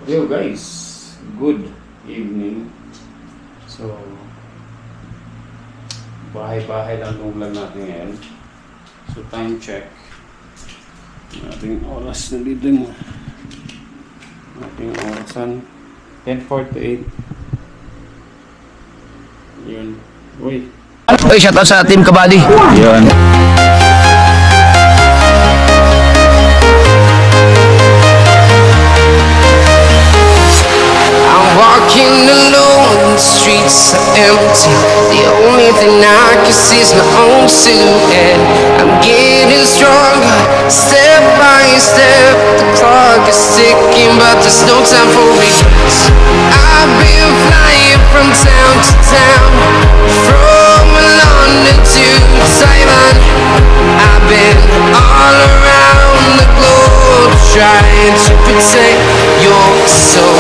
Yo guys, good evening. So, bahay-bahay lang itong vlog natin ngayon. So, time check. Ating oras na dito yung ating orasan. 10:48. Yun. Uy. Uy, shoutout sa Team Kabady. Yun. Walking alone, the streets are empty. The only thing I can see is my own silhouette. I'm getting stronger, step by step. The clock is ticking, but there's no time for regrets. I've been flying from town to town, from London to Taiwan. I've been all around the globe, trying to protect your soul.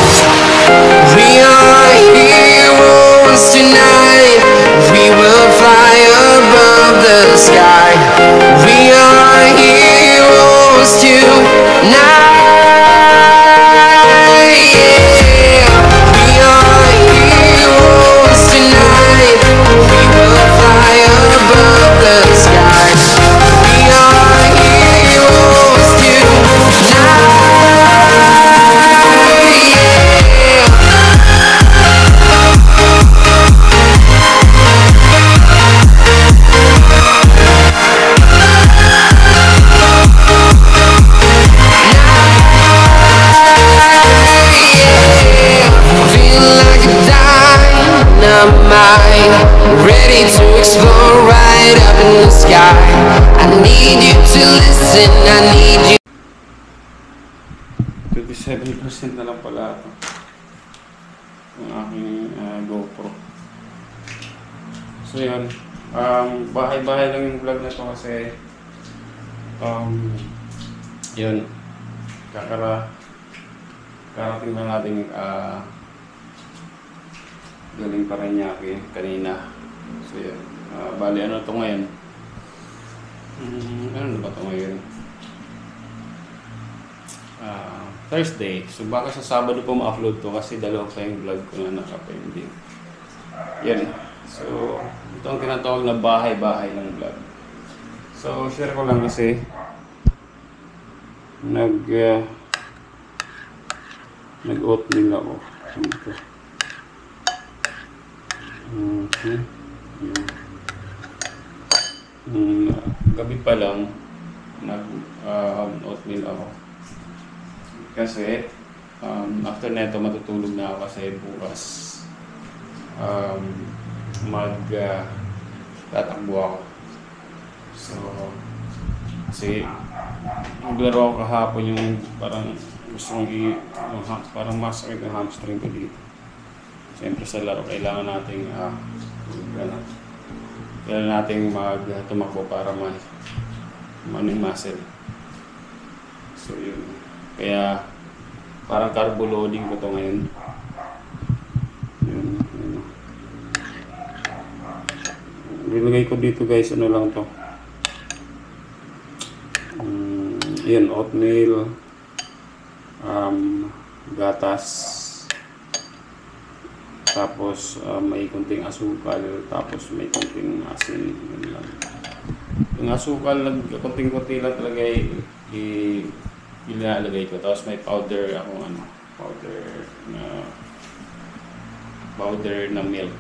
We are heroes tonight. We will fly above the sky. We are heroes tonight. Yeah. We are heroes tonight. We will fly above the sky. We are heroes tonight. Ready to explore right up in the sky. I need you to listen, I need you. 37% na lang pala ito. Ang aking GoPro. So yun. Bahay-bahay lang yung vlog na ito kasi yun. Karating na natin galing Paranaque kanina. So yun. Bali ano ito ngayon? Ano na ba ito ngayon? Thursday. So baka sa Sabado po ma-upload to kasi dalawa pa yung vlog ko na naka-pending. Yan. So ito ang tinatawag na bahay-bahay ng vlog. So share ko lang kasi nag-oatmeal ako. Ito. Gabi pa lang nag-oatmeal ako. Kasi after neto matutulog na ako kasi bukas tatakbo ako. So kasi naglaro ako kahapon yung parang gusto kong parang masakit ang hamstring ko dito. Siyempre sa laro kailangan nating tumakbo para may muscle. So yun. Kaya parang carbo loading ko to ngayon. Yun. Nilagay ko dito guys, ano lang to. Yan, oatmeal, gatas, tapos may konting asukal, tapos may konting asin. Yun lang. Yung asukal, konting-konti lang talaga ilalagay ko. Tapos may powder akong powder na milk.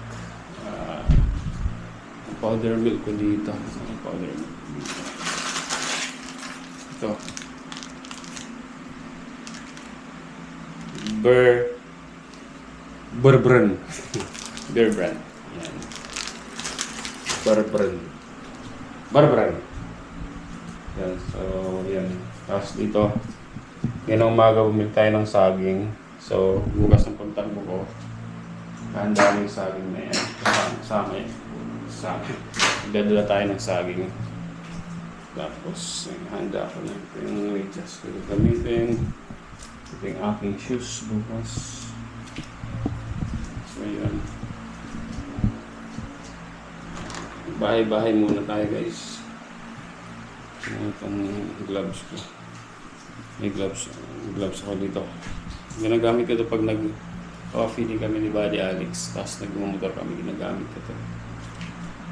Powder milk ko dito. Powder milk. Ito. Bear Brand. Yan. Bear Brand. Yan. So, yan. Tapos dito, ngayong umaga bumili tayo ng saging. So, bukas ng pagtakbo ko, handa yung saging na yan. Kasama yan. Dadala tayo ng saging. Tapos, handa ko na ito yung medyas ko gamitin. Ito yung aking shoes bukas. So, yun. Bahay-bahay muna tayo guys. Itong gloves ko. May gloves ako dito. Ginagamit ko ito pag nag-coffee din kami ni Buddy Alex. Tapos nagmumotor kami, ginagamit ko ito.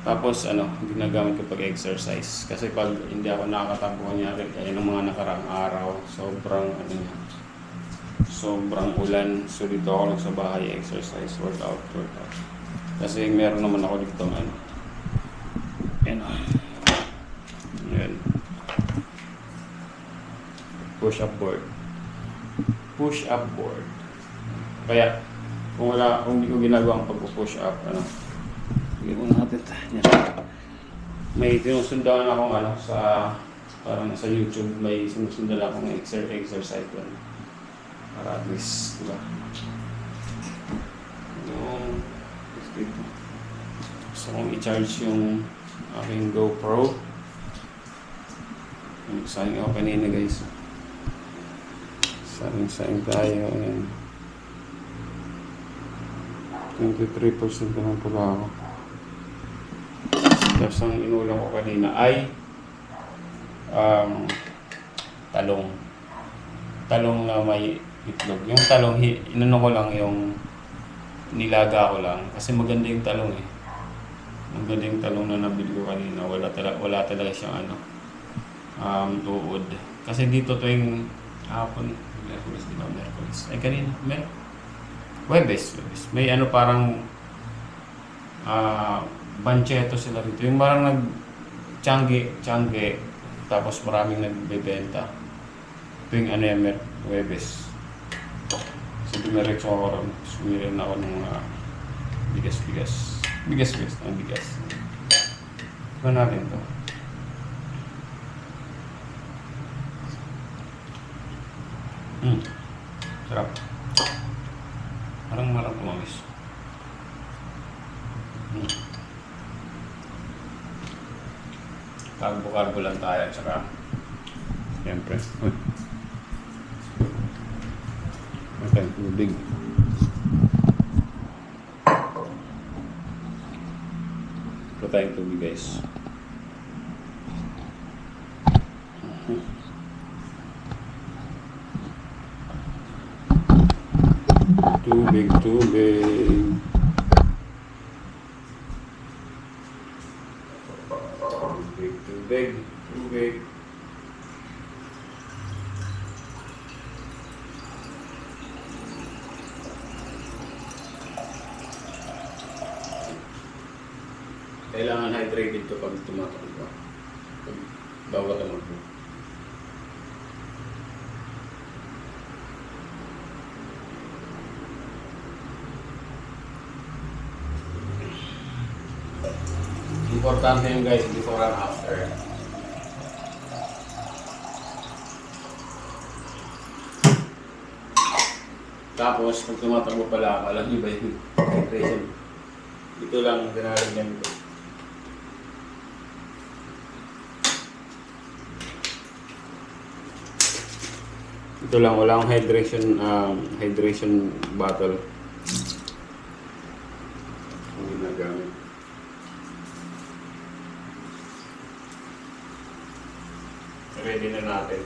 Tapos ginagamit ko pag exercise. Kasi pag hindi ako nakakatakbo niya, kaya ng mga nakaraang araw, sobrang ulan. So dito ako lang sa bahay, exercise, workout. Kasi meron naman ako dito Ayan. Push up board. Kaya kung hindi ko ginagawa ang pag-push up, bigyan ko natin yan. May sinusundan akong parang sa YouTube, may sinusundan akong exercise doon. Para at least, diba? Gusto kong i-charge yung aking GoPro. Sayang ako kanina, guys. Sayang tayo. Ayan. 23% naman pala ako. Tapos ang inulang ko kanina ay talong. Talong na may itlog. Yung talong, inano ko lang yung nilaga ko lang. Kasi maganda yung talong eh. Maganda yung talong na nabili ko kanina. Wala talaga siyang uod. Kasi dito to yung hapon. Merkulis. Ay kanina. Webes. May parang bancheto sila dito. Yung parang nag-tiyangge. Tapos maraming nagbebenta. Ito yung Webes. So dumiretso ako ron. Sumirin ako ng bigas. Bigas. Ito natin to. Sarap. Parang kumamis. Karbo lang tayo at saka siyempre. Okay, tubig. Ito tayong tubig, guys. Tubig. Kailangan hydrated to pag tumatakbo. Pag bawat tumakbo. Importante yung guys, before and after. Tapos, pag tumatakbo pala, alam nyo ba yung hydration? Ito lang, dinarigyan ko. Ito lang, walang hydration bottle. Ang ginagamit. Ready na natin.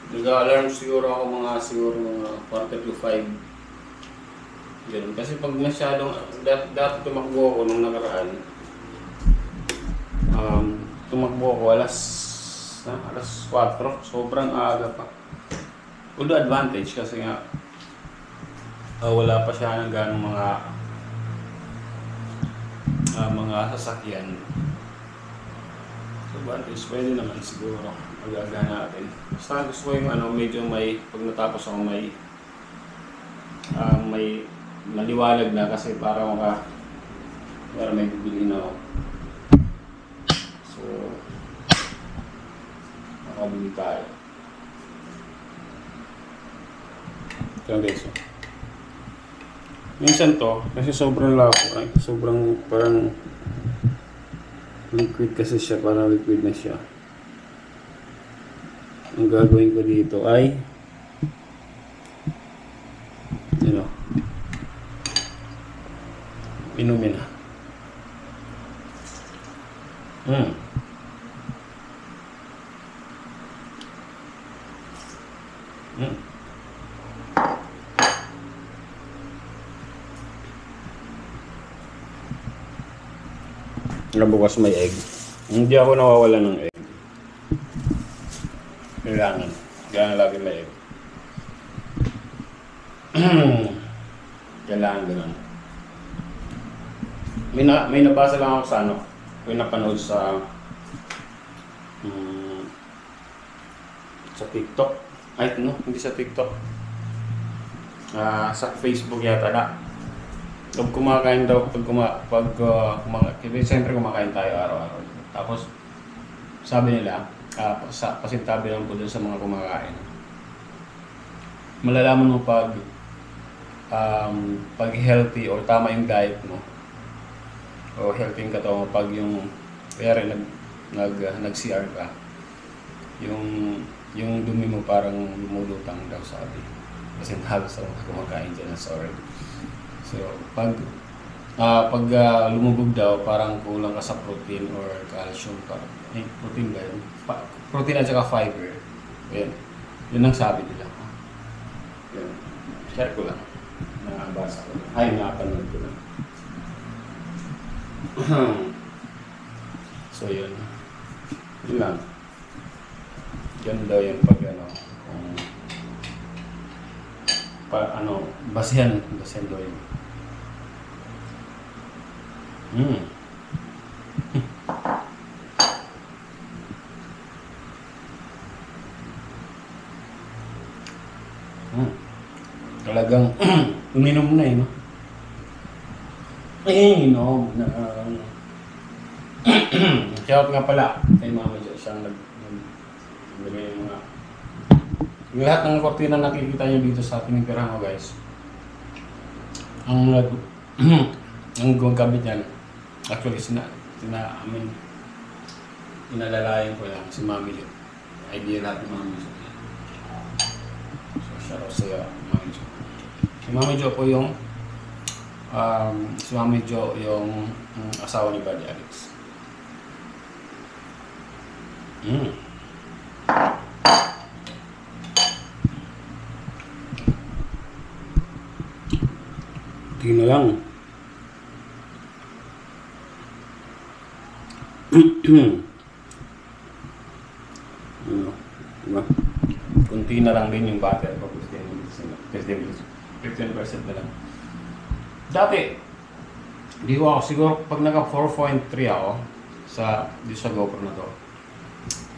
Nag-alarm siguro ako mga quarter to 5. Ganun. Kasi pag masyadong, dati tumakbo ako nung nakaraan, tumakbo ako alas 4, sobrang aga pa. Although advantage kasi nga, wala pa siya ng ganong mga sasakyan. So advantage, pwede naman siguro. Magaga natin. Basta gusto ko yung medyo may, pag natapos ako may maliwalag na kasi para may bibili na ako. So, makabili tayo. Ito guys. Minsan to, kasi sobrang lako, sobrang parang liquid kasi siya, parang liquid na siya. Ang gagawin ko dito ay inumin na. Hmm. Hmm. Bukas may egg. Hindi ako nawawala ng egg. Kailangan. Kailangan lagi may egg. Kailangan ganun. May nabasa lang ako sa ano. May napanood sa TikTok. Ay, no, hindi sa TikTok. Sa Facebook yata na. Pag kumakain daw, siyempre kumakain tayo araw-araw. Tapos, sabi nila, pasintabi lang po dun sa mga kumakain. Malalaman mo pag healthy or tama yung diet mo, o healthy yung katawan mo, pag yung, kaya nag-CR ka, yung dumi mo parang lumulutang daw, sabi. Kasi halos ako kumakain dyan, sorry. So, pag lumubog daw, parang kulang ka sa protein or calcium. Protein ba yun? Protein at saka fiber. Yan. Yun ang sabi nila. Yan. Share ko lang. Nabasa ko lang. Ay, napanood ko lang. So, yun. Yun lang. Yan daw yung pag basihan daw yun. Talagang uminom na no? Inom na. Shout nga pala kay Mama Jo, siyang nagbigay ng mga yung lahat ng kortina nakikita nyo dito sa ating pirahan, guys. Ang gumagabit yan, actually inalalayan ko lang si Mami Jo. Idea lahat ni Mami Jo. So shout out sa Mami Jo. Si Mami Jo po yung asawa ni Buddy Alex. Tingnan lang. Diba? Kunti na lang din yung butter ko. 15% na lang. Dati, di ko ako, siguro pag naka 4.3 ako dito sa GoPro na to,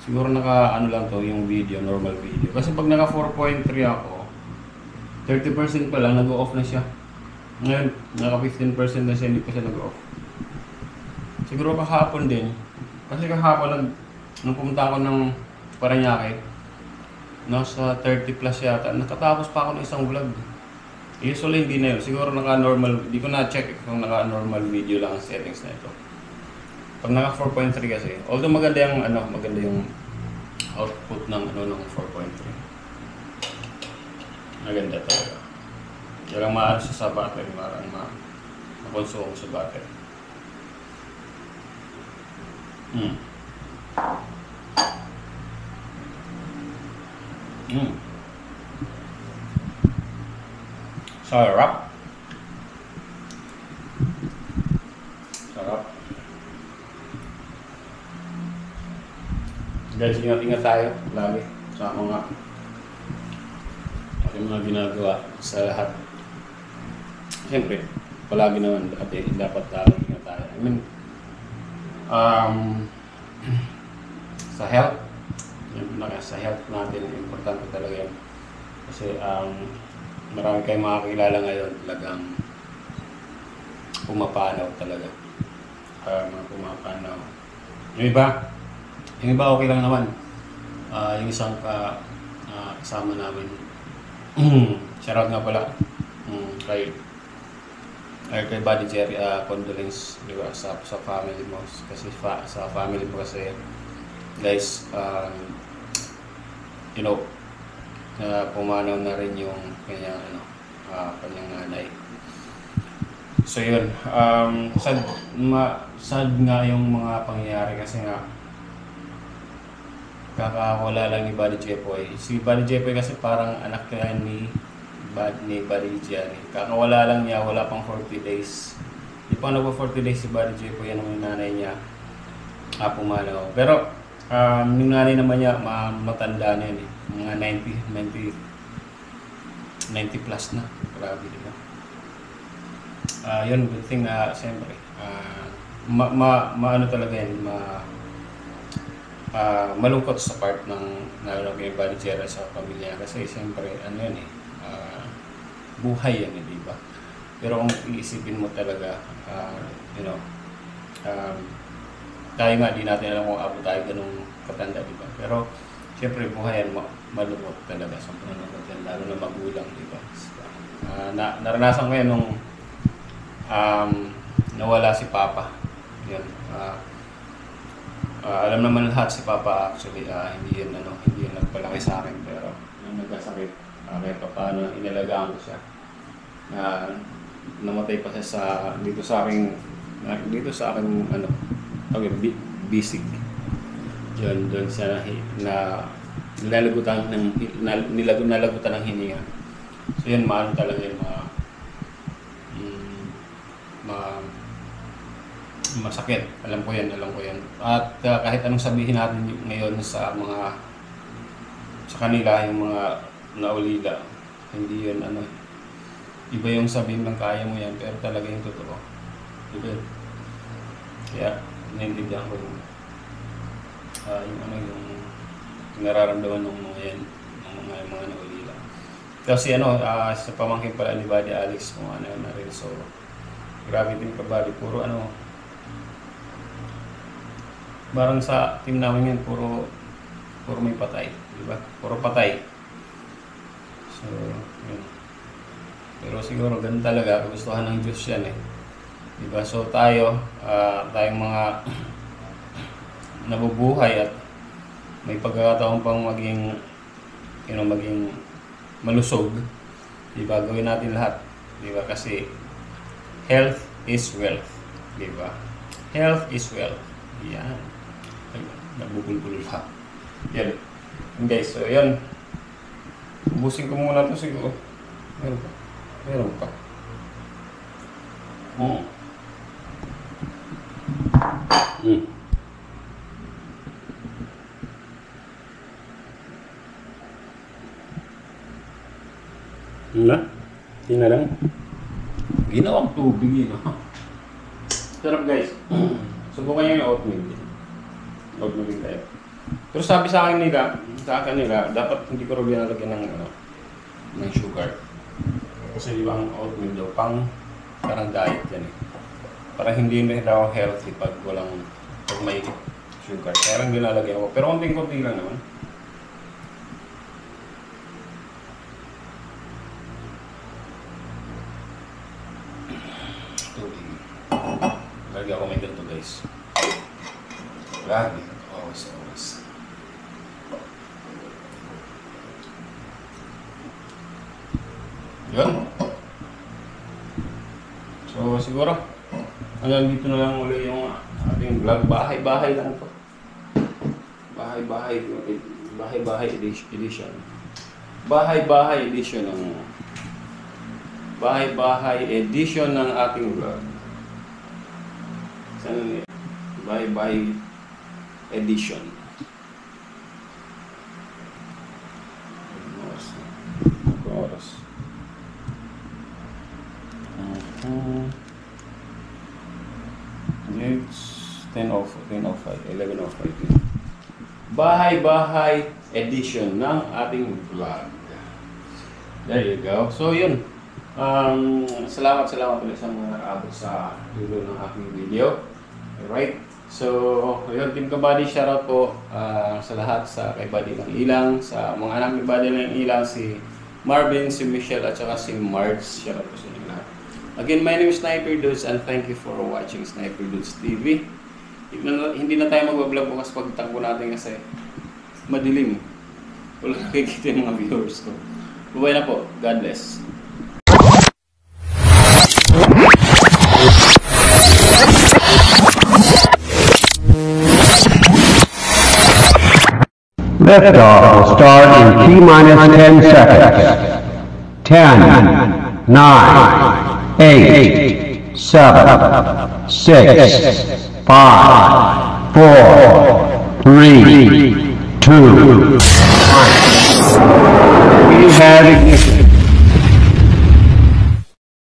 siguro naka lang to yung video, normal video. Kasi pag naka 4.3 ako, 30% pa lang, nag-off na siya. Ngayon, naka 15% na siya, hindi pa siya nag-off. Siguro kahapon din. Kasi kahapon, nung pumunta ako ng Paranaque, nasa 30 plus yata, nakatapos pa ako ng isang vlog. Usually hindi na yun. Siguro naka-normal, di ko na-check kung naka-normal video lang ang settings na ito. Pag naka 4.3 kasi, although maganda yung output ng 4.3. Maganda talaga. Walang maaari siya sa battery, parang ma-consume sa battery. Sarap. Guys, ingat-ingat tayo lagi sa mga ginagawa sa lahat. Siyempre, palagi naman dapat ingat tayo. I mean, sa health, sa health natin, importante talaga yan. Kasi marami kayong makakilala ngayon talagang pumapanaw talaga. Mga pumapanaw. Yung iba okay lang naman. Yung isang kasama namin, shoutout nga pala kay Buddy Jerry, condolence, di ba, sa family mo. Kasi sa family mo kasi, guys, pumanaw na rin yung kanyang nanay. So yun, sad nga yung mga pangyayari kasi nga kakawala lang ni Buddy Jepoy. Si Buddy Jepoy kasi parang anak kaya ni Buddy Gianni. Kakawala lang niya, wala pang 40 days. Di pa nagpo 40 days si Buddy Jepoy, yan ang nanay niya. Pumanaw. Pero yung nanay naman niya, matanda na yan eh. Mga 90 plus na. Grabe, di ba? Yun, good thing na, siyempre, ano talaga yan, malungkot sa part ng nalagay Buddy Jera sa pamilya. Kasi siyempre, ano yan eh, buhay yan eh, di ba? Pero kung iisipin mo talaga, you know, tayo nga, di natin alam kung abot tayo ganung katanda, di ba? Pero, siyempre, buhay yan, malungkot talaga sa panunod yan, lalo na magulang, di ba? Naranasan ko yan nung nawala si Papa. Yan. Alam naman lahat si Papa actually, hindi yun nagpalaki sa akin, pero nung nagkasakit, kahit paano inalagaan ko siya. Namatay pa siya dito sa aking ano, okay, bisig. Yun, doon siya nalagutan ng hininga. So yun, maano talaga yun, masakit. Alam ko yan. At kahit anong sabihin natin ngayon sa kanila, yung mga naulila, hindi yun ano, iba yung sabihin lang kaya mo yan, pero talaga yung totoo. Diba? Kaya, naintindihan ko yung yung nararamdaman ng mga yan, ng mga naulila. Kasi sa pamangkin pala ni Buddy Alex, kung ano na rin, so grabe din ka Buddy, puro parang sa team namin yan, puro may patay, di ba? Puro patay. So, yun. Pero siguro ganun talaga, gustuhan ng Diyos yan eh. Di ba? So tayong mga nabubuhay at may pagkakataon pang maging malusog, di ba? Gawin natin lahat, di ba? Kasi health is wealth, di ba? Health is wealth. Yan. Nabubulbul pa. Yan. Guys, so yan. Ubusin ko muna ito siguro. Meron pa. Tingnan lang. Ginawang tubig yun. Sarap guys. Subukan nyo yung oatmeal. Oatmeal din tayo. Pero sabi sa kanila, dapat hindi ko rin nalagyan ng sugar. Kasi di ba ang oatmeal daw, parang diet yan eh. Parang hindi na daw healthy pag may sugar. Kaya lang nilalagyan ko. Pero konting-konting lang naman. Lagi ako may ganito guys. Lagi. Always. Yun. So siguro hanggang dito na lang ulit yung ating vlog. Bahay-bahay lang ito. Bahay-bahay edition. Bahay-bahay edition ng ating vlog. Sana niya? Bahay-bahay edition. Oras. It's 10:05, 11:05. Bahay-bahay edition ng ating vlog. There you go. So yun. Salamat ulit sa mga nakaabot sa dulo ng aking video. Alright. So, yun, Team Kabady, shoutout po sa lahat, sa kay Buddy ng Ilang, sa mga anak ni Buddy ng Ilang, si Marvin, si Michelle, at saka si Marge. Shoutout po sa inyo lahat. Again, my name is Sniper Dudes and thank you for watching Sniper Dudes TV. Hindi na tayo mag-vlog bukas pagtakbo natin kasi madilim. Wala nakikita yung mga viewers ko. Bye na po. God bless. Liftoff will start in T-minus 10 seconds. 10, 9, 8, 7, 6, 5, 4, 3, 2, 1. We have ignition.